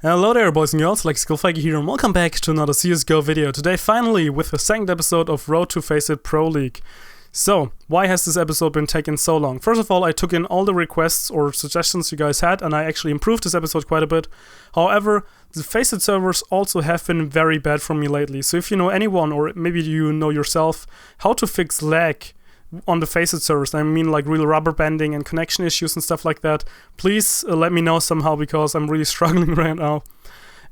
Hello there boys and girls, Skillfaggy here and welcome back to another CSGO video. Today finally with the second episode of Road to Faceit Pro League. So, why has this episode been taking so long? First of all, I took in all the requests or suggestions you guys had and I actually improved this episode quite a bit. However, the Faceit servers also have been very bad for me lately. So if you know anyone, or maybe you know yourself, how to fix lag on the Faceit servers, I mean like real rubber banding and connection issues and stuff like that, please let me know somehow because I'm really struggling right now.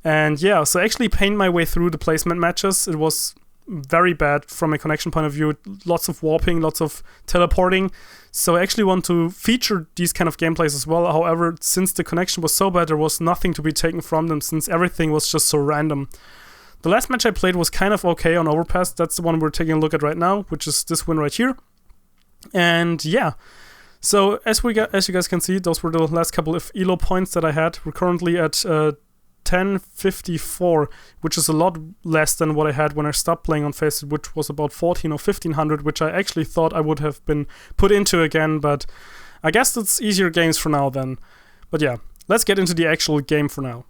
And yeah, so I actually pained my way through the placement matches. It was very bad from a connection point of view, lots of warping, lots of teleporting. So I actually want to feature these kind of gameplays as well. However, since the connection was so bad, there was nothing to be taken from them since everything was just so random. The last match I played was kind of okay on Overpass. That's the one we're taking a look at right now, which is this win right here. And yeah, so as you guys can see, those were the last couple of elo points that I had. We're currently at 1054, which is a lot less than what I had when I stopped playing on Faceit, which was about 14 or 1500, which I actually thought I would have been put into again, but I guess it's easier games for now then. But yeah, let's get into the actual game for now.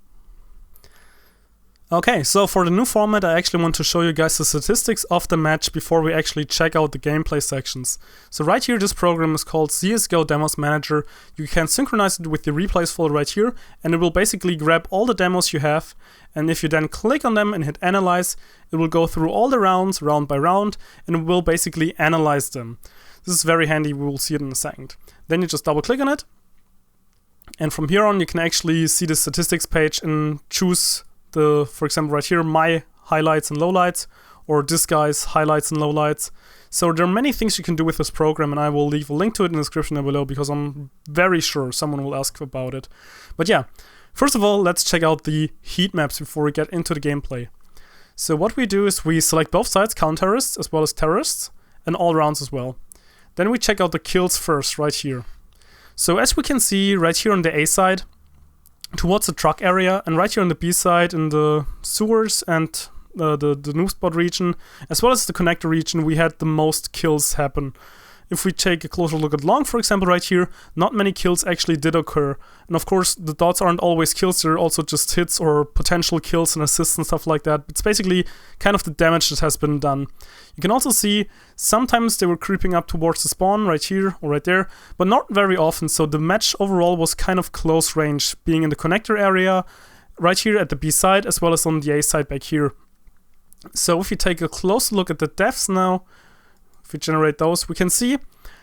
Okay, so for the new format, I actually want to show you guys the statistics of the match before we actually check out the gameplay sections. So right here, this program is called CSGO Demos Manager. You can synchronize it with the replays folder right here, and it will basically grab all the demos you have, and if you then click on them and hit Analyze, it will go through all the rounds, round by round, and it will basically analyze them. This is very handy, we will see it in a second. Then you just double click on it, and from here on you can actually see the statistics page and choose for example right here, my highlights and lowlights, or this guy's highlights and lowlights. So there are many things you can do with this program, and I will leave a link to it in the description down below because I'm very sure someone will ask about it. But yeah, first of all, let's check out the heat maps before we get into the gameplay. So what we do is we select both sides, counter-terrorists as well as terrorists, and all rounds as well. Then we check out the kills first, right here. So as we can see right here on the A side, towards the truck area, and right here on the B side in the sewers and the noob spot region, as well as the connector region, we had the most kills happen. If we take a closer look at long, for example, right here, not many kills actually did occur. And of course, the dots aren't always kills, they're also just hits or potential kills and assists and stuff like that. It's basically kind of the damage that has been done. You can also see sometimes they were creeping up towards the spawn right here or right there, but not very often. So the match overall was kind of close range, being in the connector area, right here at the B side, as well as on the A side back here. So if you take a close look at the deaths now, if we generate those, we can see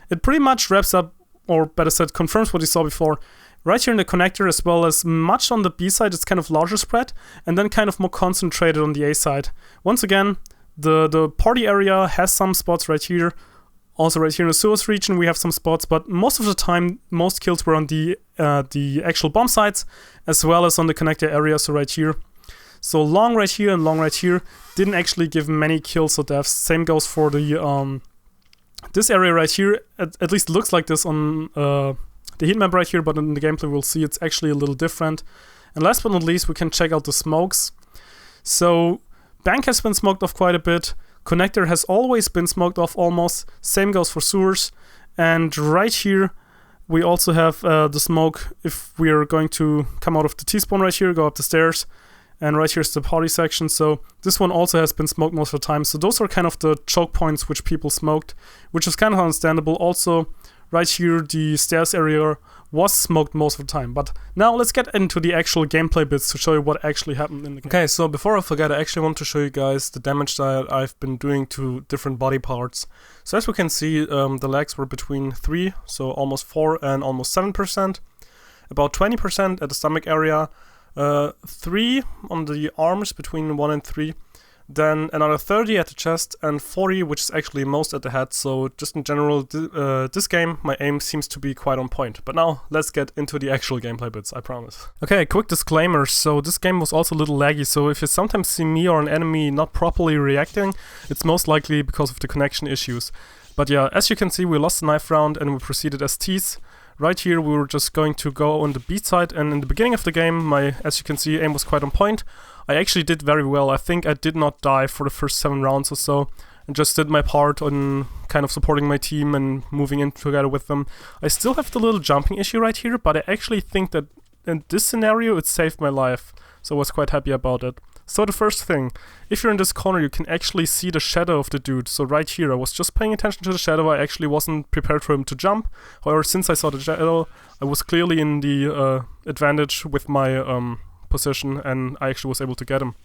it pretty much wraps up, or better said, confirms what you saw before. Right here in the connector, as well as much on the B side, it's kind of larger spread, and then kind of more concentrated on the A side. Once again, the party area has some spots right here. Also right here in the sewers region, we have some spots, but most of the time, most kills were on the actual bomb sites, as well as on the connector area, so right here. So long right here and long right here didn't actually give many kills or deaths. Same goes for the this area right here. At least looks like this on the heat map right here, but in the gameplay we'll see it's actually a little different. And last but not least, we can check out the smokes. So bank has been smoked off quite a bit. Connector has always been smoked off almost. Same goes for sewers. And right here we also have the smoke if we are going to come out of the T-spawn right here, go up the stairs. And right here's the party section, so this one also has been smoked most of the time. So those are kind of the choke points which people smoked, which is kind of understandable. Also, right here, the stairs area was smoked most of the time. But now let's get into the actual gameplay bits to show you what actually happened in the game. Okay, so before I forget, I actually want to show you guys the damage that I've been doing to different body parts. So as we can see, the legs were between 3, so almost 4 and almost 7%. About 20% at the stomach area. 3 on the arms between 1 and 3, then another 30 at the chest, and 40, which is actually most at the head. So just in general, this game, my aim seems to be quite on point. But now, let's get into the actual gameplay bits, I promise. Okay, quick disclaimer. So this game was also a little laggy, so if you sometimes see me or an enemy not properly reacting, it's most likely because of the connection issues. But yeah, as you can see, we lost the knife round and we proceeded as T's. Right here we were just going to go on the B side, and in the beginning of the game, as you can see, aim was quite on point. I actually did very well. I think I did not die for the first 7 rounds or so, and just did my part on kind of supporting my team and moving in together with them. I still have the little jumping issue right here, but I actually think that in this scenario it saved my life. so I was quite happy about it. So the first thing, if you're in this corner, you can actually see the shadow of the dude. So right here, I was just paying attention to the shadow. I actually wasn't prepared for him to jump. However, since I saw the shadow, I was clearly in the advantage with my position, and I actually was able to get him.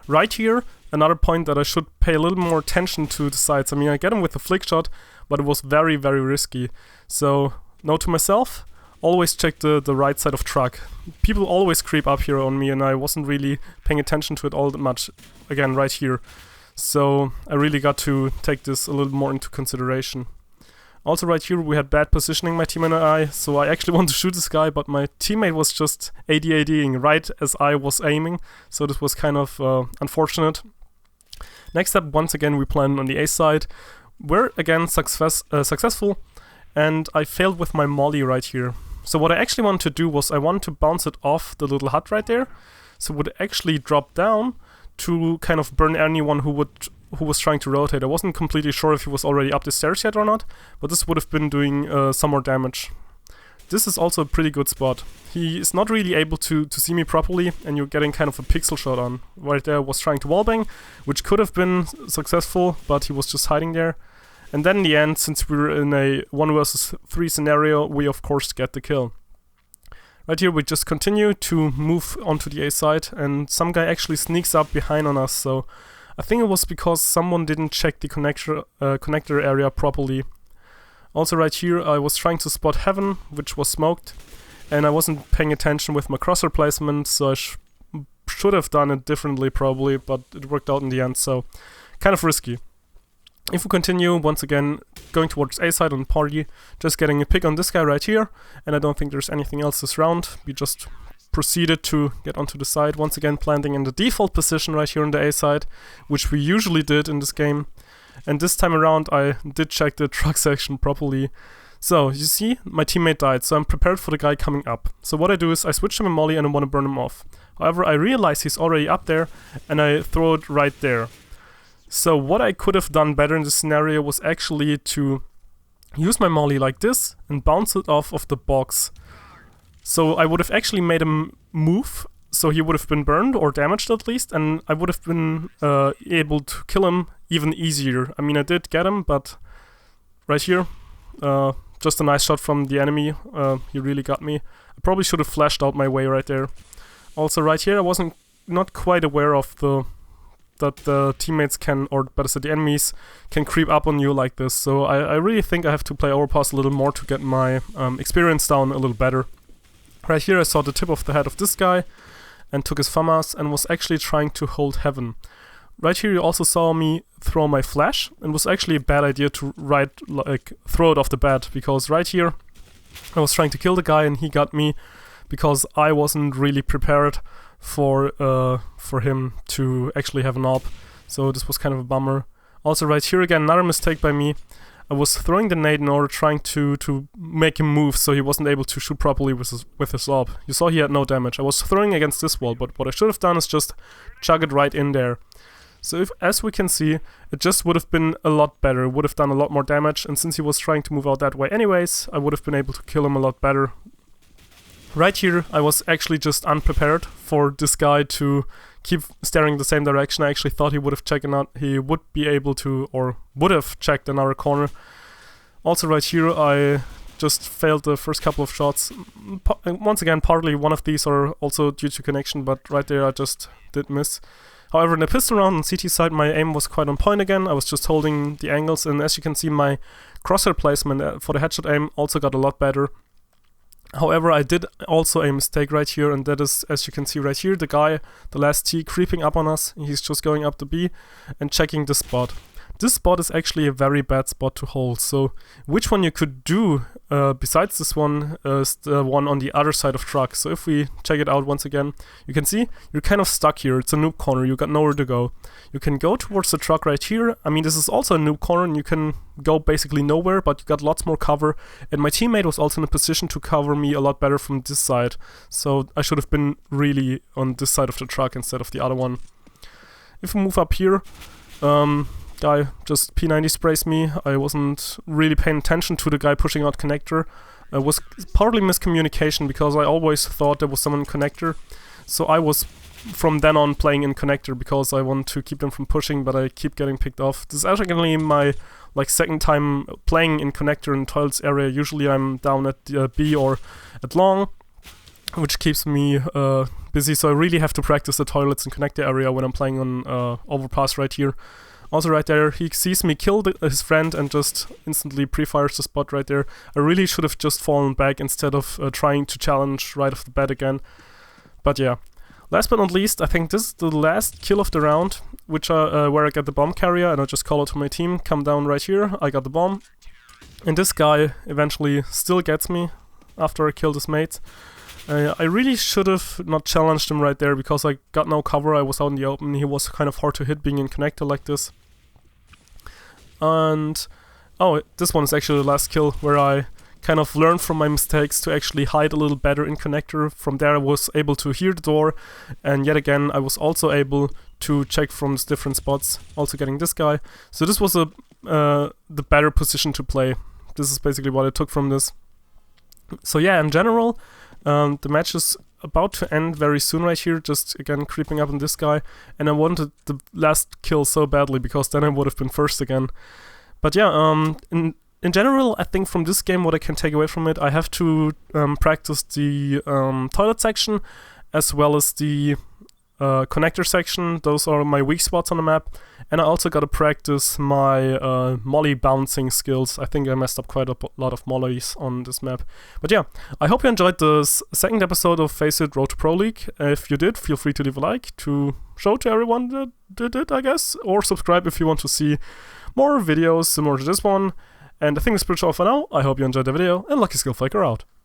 Right here, another point that I should pay a little more attention to the sides. I mean, I get him with a flick shot, but it was very, very risky. So, note to myself, always check the right side of truck. People always creep up here on me, and I wasn't really paying attention to it all that much. Again, right here. So, I really got to take this a little more into consideration. Also right here we had bad positioning, my teammate and I, so I actually wanted to shoot this guy, but my teammate was just AD-ADing right as I was aiming, so this was kind of unfortunate. Next up, once again, we planned on the A side. We're again successful, and I failed with my molly right here. So what I actually wanted to do was I wanted to bounce it off the little hut right there, so it would actually drop down to kind of burn anyone who was trying to rotate. I wasn't completely sure if he was already up the stairs yet or not, but this would have been doing some more damage. This is also a pretty good spot. He is not really able to see me properly, and you're getting kind of a pixel shot on. Right there I was trying to wallbang, which could have been successful, but he was just hiding there. And then in the end, since we were in a 1 versus 3 scenario, we of course get the kill. Right here we just continue to move onto the A side, and some guy actually sneaks up behind on us, so I think it was because someone didn't check the connector area properly. Also right here I was trying to spot heaven, which was smoked, and I wasn't paying attention with my crosshair placement, so I should have done it differently probably, but it worked out in the end, so kind of risky. If we continue, once again, going towards A side on party, just getting a pick on this guy right here, and I don't think there's anything else this round. We just proceeded to get onto the side, once again planting in the default position right here on the A side, which we usually did in this game. And this time around I did check the truck section properly. So, you see, my teammate died, so I'm prepared for the guy coming up. So what I do is I switch him a molly and I want to burn him off. However, I realize he's already up there, and I throw it right there. So what I could have done better in this scenario was actually to use my molly like this and bounce it off of the box. So I would have actually made him move, so he would have been burned or damaged at least, and I would have been able to kill him even easier. I mean, I did get him, but right here, just a nice shot from the enemy. He really got me. I probably should have flashed out my way right there. Also right here, I wasn't not quite aware of that the teammates can, or better said, the enemies can creep up on you like this. So I really think I have to play overpass a little more to get my experience down a little better. Right here I saw the tip of the head of this guy and took his FAMAS and was actually trying to hold heaven. Right here you also saw me throw my flash, and it was actually a bad idea to throw it off the bat, because right here I was trying to kill the guy and he got me because I wasn't really prepared for him to actually have an AWP, so this was kind of a bummer. Also right here again, another mistake by me. I was throwing the nade in order trying to make him move so he wasn't able to shoot properly with his AWP. You saw he had no damage. I was throwing against this wall, but what I should have done is just chug it right in there. So as we can see, it just would have been a lot better. It would have done a lot more damage, and since he was trying to move out that way anyways, I would have been able to kill him a lot better. Right here, I was actually just unprepared for this guy to keep staring the same direction. I actually thought he would have checked out, he would be able to, or would have checked another corner. Also right here, I just failed the first couple of shots. Once again, partly one of these are also due to connection, but right there I just did miss. However, in the pistol round on CT side, my aim was quite on point again. I was just holding the angles, and as you can see, my crosshair placement for the headshot aim also got a lot better. However, I did also a mistake right here, and that is, as you can see right here, the guy, the last T, creeping up on us. He's just going up the B and checking the spot. This spot is actually a very bad spot to hold, so which one you could do besides this one is the one on the other side of truck. So if we check it out once again, you can see you're kind of stuck here. It's a noob corner, you got nowhere to go. You can go towards the truck right here. I mean, this is also a noob corner and you can go basically nowhere, but you got lots more cover, and my teammate was also in a position to cover me a lot better from this side, so I should have been really on this side of the truck instead of the other one. If we move up here, guy just P90 sprays me. I wasn't really paying attention to the guy pushing out connector. It was partly miscommunication because I always thought there was someone in connector. So I was from then on playing in connector because I want to keep them from pushing, but I keep getting picked off. This is actually my like second time playing in connector in toilets area. Usually I'm down at B or at long, which keeps me busy. So I really have to practice the toilets in connector area when I'm playing on overpass right here. Also right there, he sees me kill his friend and just instantly pre-fires the spot right there. I really should have just fallen back instead of trying to challenge right off the bat again. But yeah. Last but not least, I think this is the last kill of the round, which where I got the bomb carrier, and I just call out to my team, come down right here, I got the bomb. And this guy eventually still gets me after I killed his mate. I really should have not challenged him right there because I got no cover, I was out in the open, he was kind of hard to hit being in connector like this. And oh, this one is actually the last kill where I kind of learned from my mistakes to actually hide a little better in connector. From there I was able to hear the door, and yet again I was also able to check from different spots, also getting this guy. So this was the better position to play. This is basically what I took from this. So yeah, in general, the match is about to end very soon right here, just again creeping up on this guy, and I wanted the last kill so badly because then I would have been first again. But yeah, in general, I think from this game what I can take away from it, I have to practice the toilet section as well as the connector section. Those are my weak spots on the map. And I also got to practice my molly bouncing skills. I think I messed up quite a lot of mollies on this map. But yeah, I hope you enjoyed this second episode of Faceit Road to Pro League. If you did, feel free to leave a like to show to everyone that did it, I guess. Or subscribe if you want to see more videos similar to this one. And I think that's pretty all for now. I hope you enjoyed the video, and Lucky Skill Faker out.